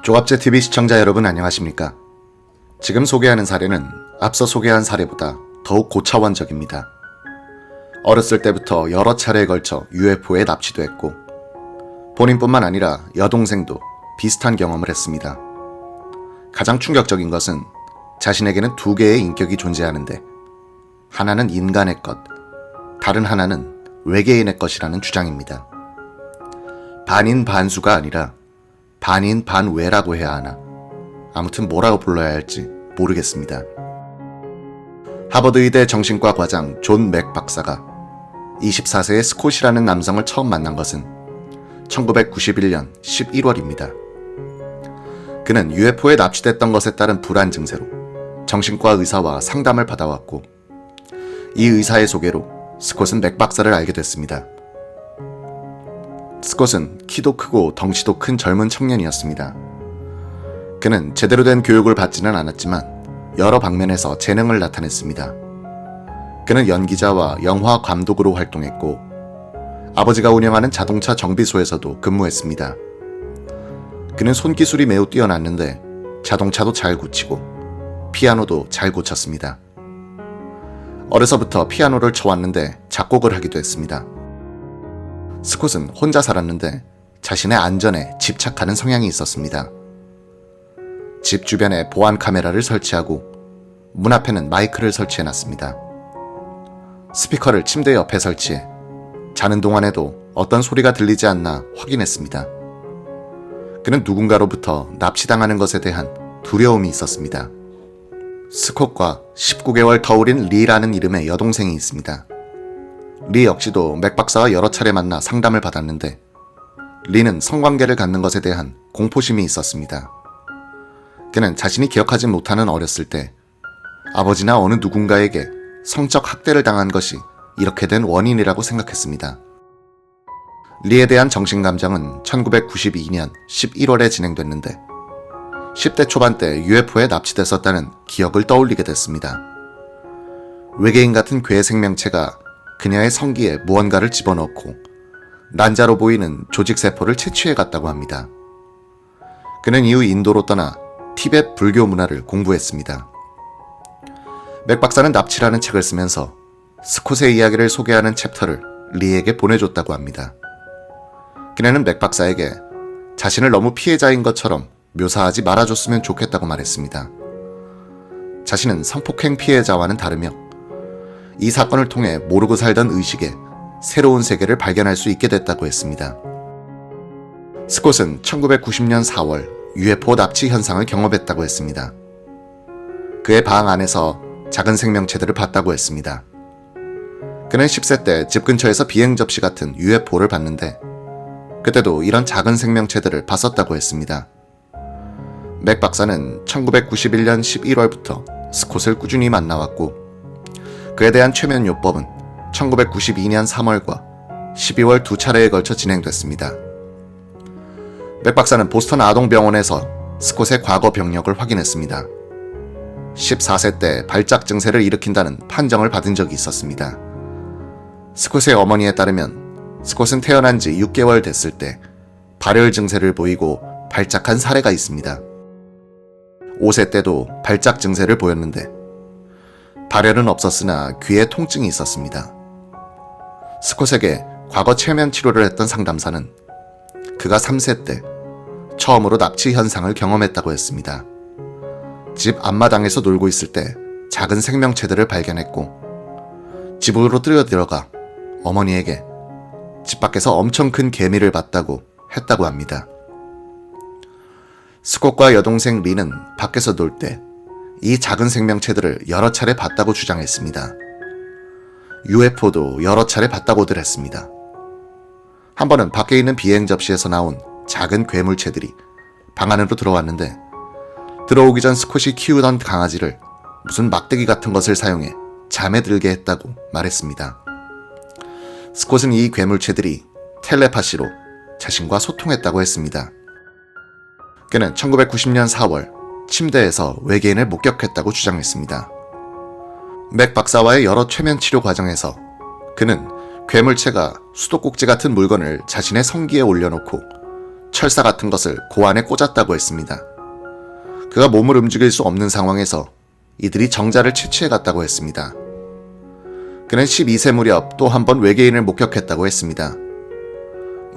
조갑제 TV 시청자 여러분 안녕하십니까? 지금 소개하는 사례는 앞서 소개한 사례보다 더욱 고차원적입니다. 어렸을 때부터 여러 차례에 걸쳐 UFO에 납치도 했고 본인뿐만 아니라 여동생도 비슷한 경험을 했습니다. 가장 충격적인 것은 자신에게는 두 개의 인격이 존재하는데 하나는 인간의 것, 다른 하나는 외계인의 것이라는 주장입니다. 반인 반수가 아니라 반인 반외라고 해야 하나? 아무튼 뭐라고 불러야 할지 모르겠습니다. 하버드 의대 정신과 과장 존 맥 박사가 24세의 스콧이라는 남성을 처음 만난 것은 1991년 11월입니다. 그는 UFO에 납치됐던 것에 따른 불안 증세로 정신과 의사와 상담을 받아왔고 이 의사의 소개로 스콧은 맥 박사를 알게 됐습니다. 스콧은 키도 크고 덩치도 큰 젊은 청년이었습니다. 그는 제대로 된 교육을 받지는 않았지만 여러 방면에서 재능을 나타냈습니다. 그는 연기자와 영화 감독으로 활동했고 아버지가 운영하는 자동차 정비소에서도 근무했습니다. 그는 손기술이 매우 뛰어났는데 자동차도 잘 고치고 피아노도 잘 고쳤습니다. 어려서부터 피아노를 쳐왔는데 작곡을 하기도 했습니다. 스콧은 혼자 살았는데 자신의 안전에 집착하는 성향이 있었습니다. 집 주변에 보안 카메라를 설치하고 문 앞에는 마이크를 설치해놨습니다. 스피커를 침대 옆에 설치해 자는 동안에도 어떤 소리가 들리지 않나 확인했습니다. 그는 누군가로부터 납치당하는 것에 대한 두려움이 있었습니다. 스콧과 19개월 터울인 리라는 이름의 여동생이 있습니다. 리 역시도 맥 박사와 여러 차례 만나 상담을 받았는데 리는 성관계를 갖는 것에 대한 공포심이 있었습니다. 그는 자신이 기억하지 못하는 어렸을 때 아버지나 어느 누군가에게 성적 학대를 당한 것이 이렇게 된 원인이라고 생각했습니다. 리에 대한 정신감정은 1992년 11월에 진행됐는데 10대 초반 때 UFO에 납치됐었다는 기억을 떠올리게 됐습니다. 외계인 같은 괴 생명체가 그녀의 성기에 무언가를 집어넣고 난자로 보이는 조직세포를 채취해 갔다고 합니다. 그는 이후 인도로 떠나 티베트 불교 문화를 공부했습니다. 맥 박사는 납치라는 책을 쓰면서 스콧의 이야기를 소개하는 챕터를 리에게 보내줬다고 합니다. 그녀는 맥 박사에게 자신을 너무 피해자인 것처럼 묘사하지 말아줬으면 좋겠다고 말했습니다. 자신은 성폭행 피해자와는 다르며 이 사건을 통해 모르고 살던 의식에 새로운 세계를 발견할 수 있게 됐다고 했습니다. 스콧은 1990년 4월 UFO 납치 현상을 경험했다고 했습니다. 그의 방 안에서 작은 생명체들을 봤다고 했습니다. 그는 10세 때 집 근처에서 비행 접시 같은 UFO를 봤는데 그때도 이런 작은 생명체들을 봤었다고 했습니다. 맥 박사는 1991년 11월부터 스콧을 꾸준히 만나왔고 그에 대한 최면 요법은 1992년 3월과 12월 두 차례에 걸쳐 진행됐습니다. 맥 박사는 보스턴 아동병원에서 스콧의 과거 병력을 확인했습니다. 14세 때 발작 증세를 일으킨다는 판정을 받은 적이 있었습니다. 스콧의 어머니에 따르면 스콧은 태어난 지 6개월 됐을 때 발열 증세를 보이고 발작한 사례가 있습니다. 5세 때도 발작 증세를 보였는데 발열은 없었으나 귀에 통증이 있었습니다. 스콧에게 과거 최면 치료를 했던 상담사는 그가 3세 때 처음으로 납치 현상을 경험했다고 했습니다. 집 앞마당에서 놀고 있을 때 작은 생명체들을 발견했고 집으로 뛰어들어가 어머니에게 집 밖에서 엄청 큰 개미를 봤다고 했다고 합니다. 스콧과 여동생 리는 밖에서 놀 때 이 작은 생명체들을 여러 차례 봤다고 주장했습니다. UFO도 여러 차례 봤다고들 했습니다. 한 번은 밖에 있는 비행 접시에서 나온 작은 괴물체들이 방 안으로 들어왔는데 들어오기 전 스콧이 키우던 강아지를 무슨 막대기 같은 것을 사용해 잠에 들게 했다고 말했습니다. 스콧은 이 괴물체들이 텔레파시로 자신과 소통했다고 했습니다. 그는 1990년 4월 침대에서 외계인을 목격했다고 주장했습니다. 맥 박사와의 여러 최면 치료 과정에서 그는 괴물체가 수도꼭지 같은 물건을 자신의 성기에 올려놓고 철사 같은 것을 고안에 꽂았다고 했습니다. 그가 몸을 움직일 수 없는 상황에서 이들이 정자를 채취해갔다고 했습니다. 그는 12세 무렵 또 한 번 외계인을 목격했다고 했습니다.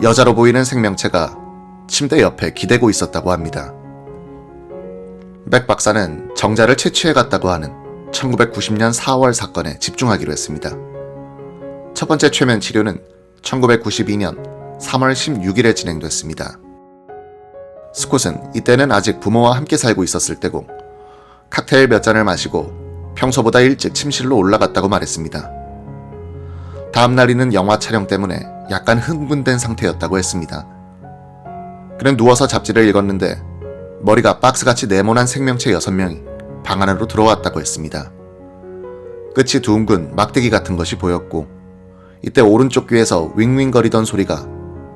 여자로 보이는 생명체가 침대 옆에 기대고 있었다고 합니다. 맥 박사는 정자를 채취해갔다고 하는 1990년 4월 사건에 집중하기로 했습니다. 첫 번째 최면 치료는 1992년 3월 16일에 진행됐습니다. 스콧은 이때는 아직 부모와 함께 살고 있었을 때고 칵테일 몇 잔을 마시고 평소보다 일찍 침실로 올라갔다고 말했습니다. 다음 날이는 영화 촬영 때문에 약간 흥분된 상태였다고 했습니다. 그는 누워서 잡지를 읽었는데 머리가 박스같이 네모난 생명체 6명이 방 안으로 들어왔다고 했습니다. 끝이 둥근 막대기 같은 것이 보였고 이때 오른쪽 귀에서 윙윙거리던 소리가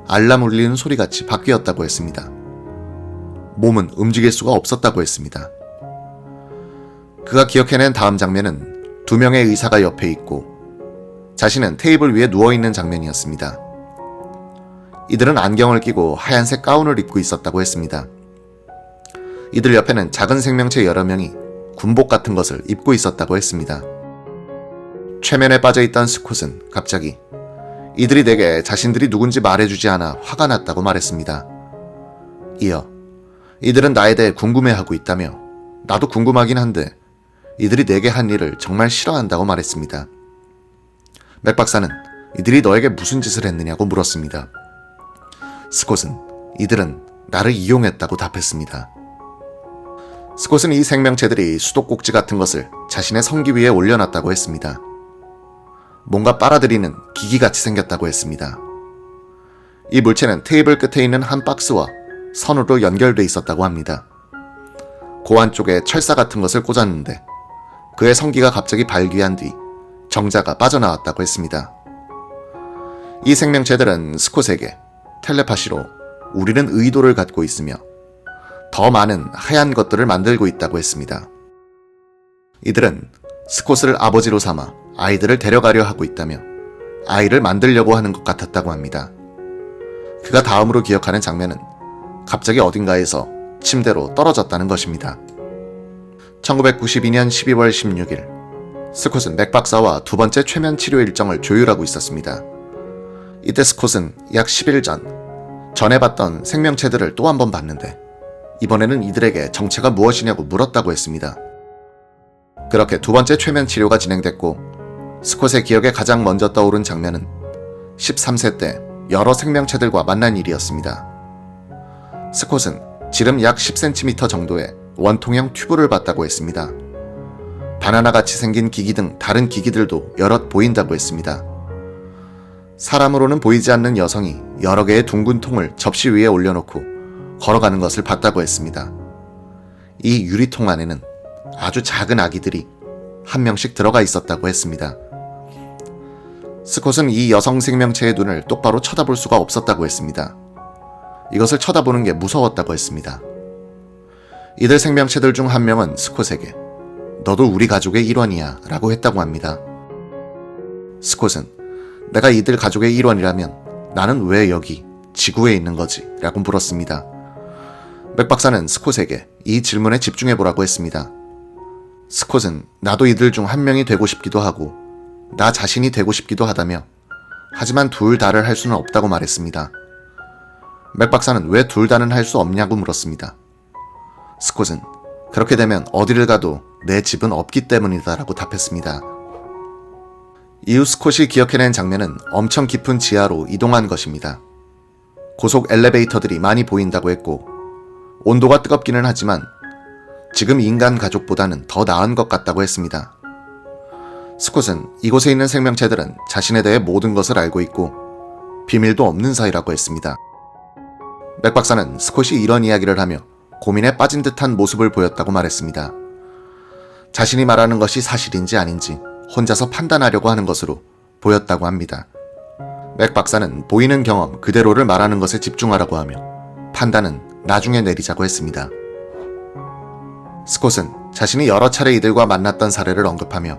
알람 울리는 소리같이 바뀌었다고 했습니다. 몸은 움직일 수가 없었다고 했습니다. 그가 기억해낸 다음 장면은 2명의 의사가 옆에 있고 자신은 테이블 위에 누워있는 장면이었습니다. 이들은 안경을 끼고 하얀색 가운을 입고 있었다고 했습니다. 이들 옆에는 작은 생명체 여러 명이 군복 같은 것을 입고 있었다고 했습니다. 최면에 빠져있던 스콧은 갑자기 이들이 내게 자신들이 누군지 말해주지 않아 화가 났다고 말했습니다. 이어 이들은 나에 대해 궁금해하고 있다며 나도 궁금하긴 한데 이들이 내게 한 일을 정말 싫어한다고 말했습니다. 맥 박사는 이들이 너에게 무슨 짓을 했느냐고 물었습니다. 스콧은 이들은 나를 이용했다고 답했습니다. 스콧은 이 생명체들이 수도꼭지 같은 것을 자신의 성기 위에 올려놨다고 했습니다. 뭔가 빨아들이는 기기같이 생겼다고 했습니다. 이 물체는 테이블 끝에 있는 한 박스와 선으로 연결돼 있었다고 합니다. 고안 쪽에 철사 같은 것을 꽂았는데 그의 성기가 갑자기 발귀한 뒤 정자가 빠져나왔다고 했습니다. 이 생명체들은 스콧에게 텔레파시로 우리는 의도를 갖고 있으며 더 많은 하얀 것들을 만들고 있다고 했습니다. 이들은 스콧을 아버지로 삼아 아이들을 데려가려 하고 있다며 아이를 만들려고 하는 것 같았다고 합니다. 그가 다음으로 기억하는 장면은 갑자기 어딘가에서 침대로 떨어졌다는 것입니다. 1992년 12월 16일 스콧은 맥 박사와 두 번째 최면 치료 일정을 조율하고 있었습니다. 이때 스콧은 약 10일 전에 봤던 생명체들을 또 한 번 봤는데 이번에는 이들에게 정체가 무엇이냐고 물었다고 했습니다. 그렇게 두 번째 최면 치료가 진행됐고 스콧의 기억에 가장 먼저 떠오른 장면은 13세 때 여러 생명체들과 만난 일이었습니다. 스콧은 지름 약 10cm 정도의 원통형 튜브를 봤다고 했습니다. 바나나같이 생긴 기기 등 다른 기기들도 여럿 보인다고 했습니다. 사람으로는 보이지 않는 여성이 여러 개의 둥근 통을 접시 위에 올려놓고 걸어가는 것을 봤다고 했습니다. 이 유리통 안에는 아주 작은 아기들이 한 명씩 들어가 있었다고 했습니다. 스콧은 이 여성 생명체의 눈을 똑바로 쳐다볼 수가 없었다고 했습니다. 이것을 쳐다보는 게 무서웠다고 했습니다. 이들 생명체들 중 한 명은 스콧에게 너도 우리 가족의 일원이야 라고 했다고 합니다. 스콧은 내가 이들 가족의 일원이라면 나는 왜 여기 지구에 있는 거지? 라고 물었습니다. 맥 박사는 스콧에게 이 질문에 집중해보라고 했습니다. 스콧은 나도 이들 중 한 명이 되고 싶기도 하고 나 자신이 되고 싶기도 하다며 하지만 둘 다를 할 수는 없다고 말했습니다. 맥 박사는 왜 둘 다는 할 수 없냐고 물었습니다. 스콧은 그렇게 되면 어디를 가도 내 집은 없기 때문이다 라고 답했습니다. 이후 스콧이 기억해낸 장면은 엄청 깊은 지하로 이동한 것입니다. 고속 엘리베이터들이 많이 보인다고 했고 온도가 뜨겁기는 하지만 지금 인간 가족보다는 더 나은 것 같다고 했습니다. 스콧은 이곳에 있는 생명체들은 자신에 대해 모든 것을 알고 있고 비밀도 없는 사이라고 했습니다. 맥 박사는 스콧이 이런 이야기를 하며 고민에 빠진 듯한 모습을 보였다고 말했습니다. 자신이 말하는 것이 사실인지 아닌지 혼자서 판단하려고 하는 것으로 보였다고 합니다. 맥 박사는 보이는 경험 그대로를 말하는 것에 집중하라고 하며 판단은 나중에 내리자고 했습니다. 스콧은 자신이 여러 차례 이들과 만났던 사례를 언급하며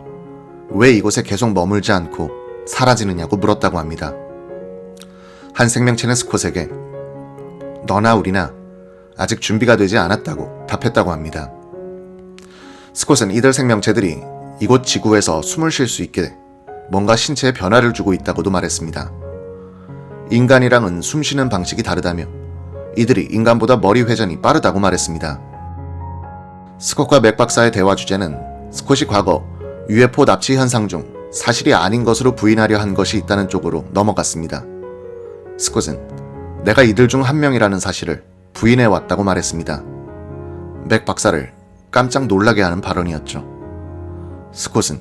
왜 이곳에 계속 머물지 않고 사라지느냐고 물었다고 합니다. 한 생명체는 스콧에게 너나 우리나 아직 준비가 되지 않았다고 답했다고 합니다. 스콧은 이들 생명체들이 이곳 지구에서 숨을 쉴 수 있게 뭔가 신체에 변화를 주고 있다고도 말했습니다. 인간이랑은 숨쉬는 방식이 다르다며 이들이 인간보다 머리 회전이 빠르다고 말했습니다. 스콧과 맥 박사의 대화 주제는 스콧이 과거 UFO 납치 현상 중 사실이 아닌 것으로 부인하려 한 것이 있다는 쪽으로 넘어갔습니다. 스콧은 내가 이들 중 한 명이라는 사실을 부인해왔다고 말했습니다. 맥 박사를 깜짝 놀라게 하는 발언이었죠. 스콧은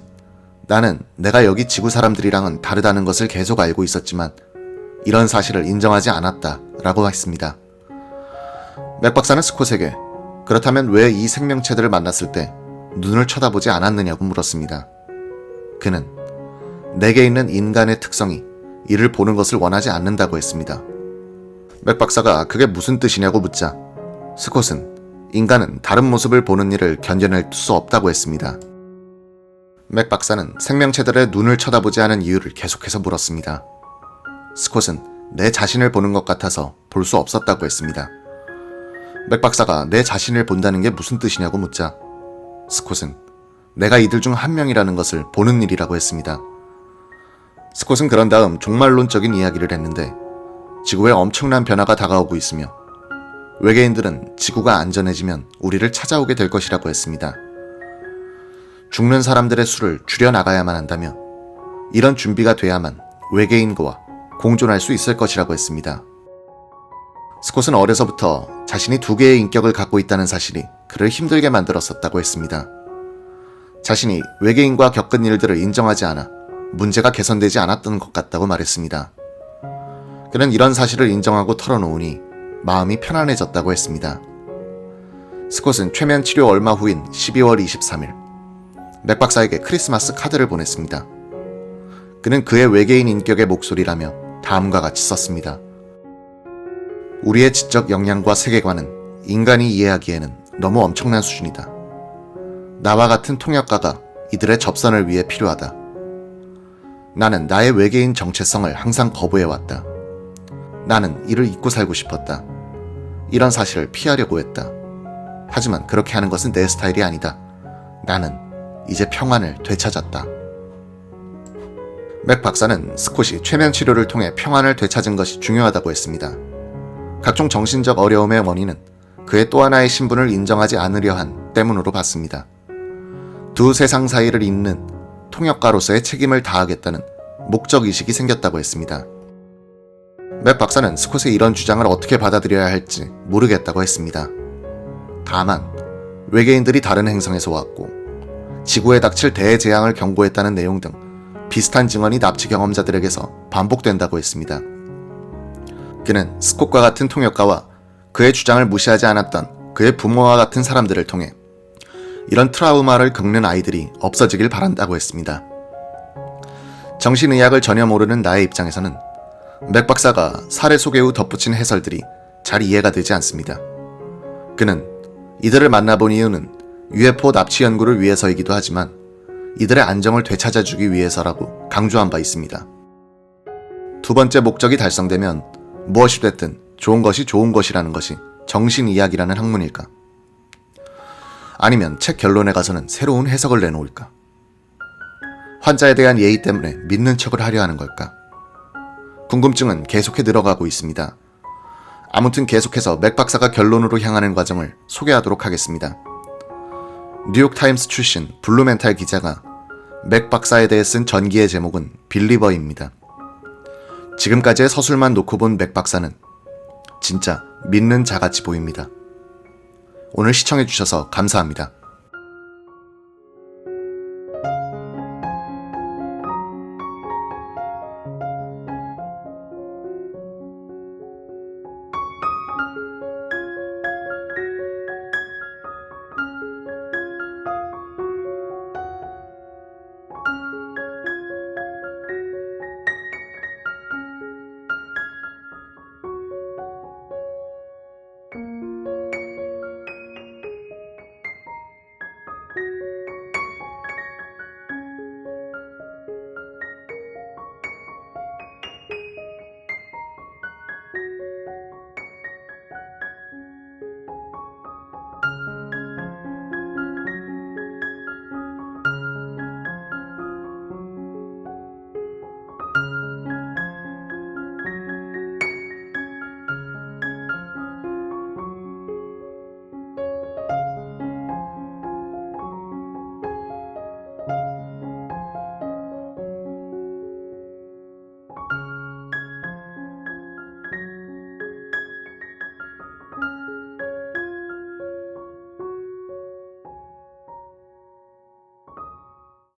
나는 내가 여기 지구 사람들이랑은 다르다는 것을 계속 알고 있었지만 이런 사실을 인정하지 않았다 라고 했습니다. 맥 박사는 스콧에게 그렇다면 왜 이 생명체들을 만났을 때 눈을 쳐다보지 않았느냐고 물었습니다. 그는 내게 있는 인간의 특성이 이를 보는 것을 원하지 않는다고 했습니다. 맥 박사가 그게 무슨 뜻이냐고 묻자 스콧은 인간은 다른 모습을 보는 일을 견뎌낼 수 없다고 했습니다. 맥 박사는 생명체들의 눈을 쳐다보지 않은 이유를 계속해서 물었습니다. 스콧은 내 자신을 보는 것 같아서 볼 수 없었다고 했습니다. 맥 박사가 내 자신을 본다는 게 무슨 뜻이냐고 묻자 스콧은 내가 이들 중 한 명이라는 것을 보는 일이라고 했습니다. 스콧은 그런 다음 종말론적인 이야기를 했는데 지구에 엄청난 변화가 다가오고 있으며 외계인들은 지구가 안전해지면 우리를 찾아오게 될 것이라고 했습니다. 죽는 사람들의 수를 줄여나가야만 한다며 이런 준비가 돼야만 외계인과 공존할 수 있을 것이라고 했습니다. 스콧은 어려서부터 자신이 두 개의 인격을 갖고 있다는 사실이 그를 힘들게 만들었었다고 했습니다. 자신이 외계인과 겪은 일들을 인정하지 않아 문제가 개선되지 않았던 것 같다고 말했습니다. 그는 이런 사실을 인정하고 털어놓으니 마음이 편안해졌다고 했습니다. 스콧은 최면 치료 얼마 후인 12월 23일 맥 박사에게 크리스마스 카드를 보냈습니다. 그는 그의 외계인 인격의 목소리라며 다음과 같이 썼습니다. 우리의 지적 역량과 세계관은 인간이 이해하기에는 너무 엄청난 수준이다. 나와 같은 통역가가 이들의 접선을 위해 필요하다. 나는 나의 외계인 정체성을 항상 거부해왔다. 나는 이를 잊고 살고 싶었다. 이런 사실을 피하려고 했다. 하지만 그렇게 하는 것은 내 스타일이 아니다. 나는 이제 평안을 되찾았다. 맥 박사는 스콧이 최면 치료를 통해 평안을 되찾은 것이 중요하다고 했습니다. 각종 정신적 어려움의 원인은 그의 또 하나의 신분을 인정하지 않으려 한 때문으로 봤습니다. 두 세상 사이를 잇는 통역가로서의 책임을 다하겠다는 목적의식이 생겼다고 했습니다. 맥 박사는 스콧의 이런 주장을 어떻게 받아들여야 할지 모르겠다고 했습니다. 다만 외계인들이 다른 행성에서 왔고 지구에 닥칠 대재앙을 경고했다는 내용 등 비슷한 증언이 납치 경험자들에게서 반복된다고 했습니다. 그는 스콧과 같은 통역가와 그의 주장을 무시하지 않았던 그의 부모와 같은 사람들을 통해 이런 트라우마를 겪는 아이들이 없어지길 바란다고 했습니다. 정신의학을 전혀 모르는 나의 입장에서는 맥 박사가 사례 소개 후 덧붙인 해설들이 잘 이해가 되지 않습니다. 그는 이들을 만나본 이유는 UFO 납치 연구를 위해서이기도 하지만 이들의 안정을 되찾아주기 위해서라고 강조한 바 있습니다. 두 번째 목적이 달성되면 무엇이 됐든 좋은 것이 좋은 것이라는 것이 정신의학이라는 학문일까? 아니면 책 결론에 가서는 새로운 해석을 내놓을까? 환자에 대한 예의 때문에 믿는 척을 하려 하는 걸까? 궁금증은 계속해 늘어가고 있습니다. 아무튼 계속해서 맥 박사가 결론으로 향하는 과정을 소개하도록 하겠습니다. 뉴욕타임스 출신 블루멘탈 기자가 맥 박사에 대해 쓴 전기의 제목은 빌리버입니다. 지금까지의 서술만 놓고 본 맥 박사는 진짜 믿는 자같이 보입니다. 오늘 시청해주셔서 감사합니다.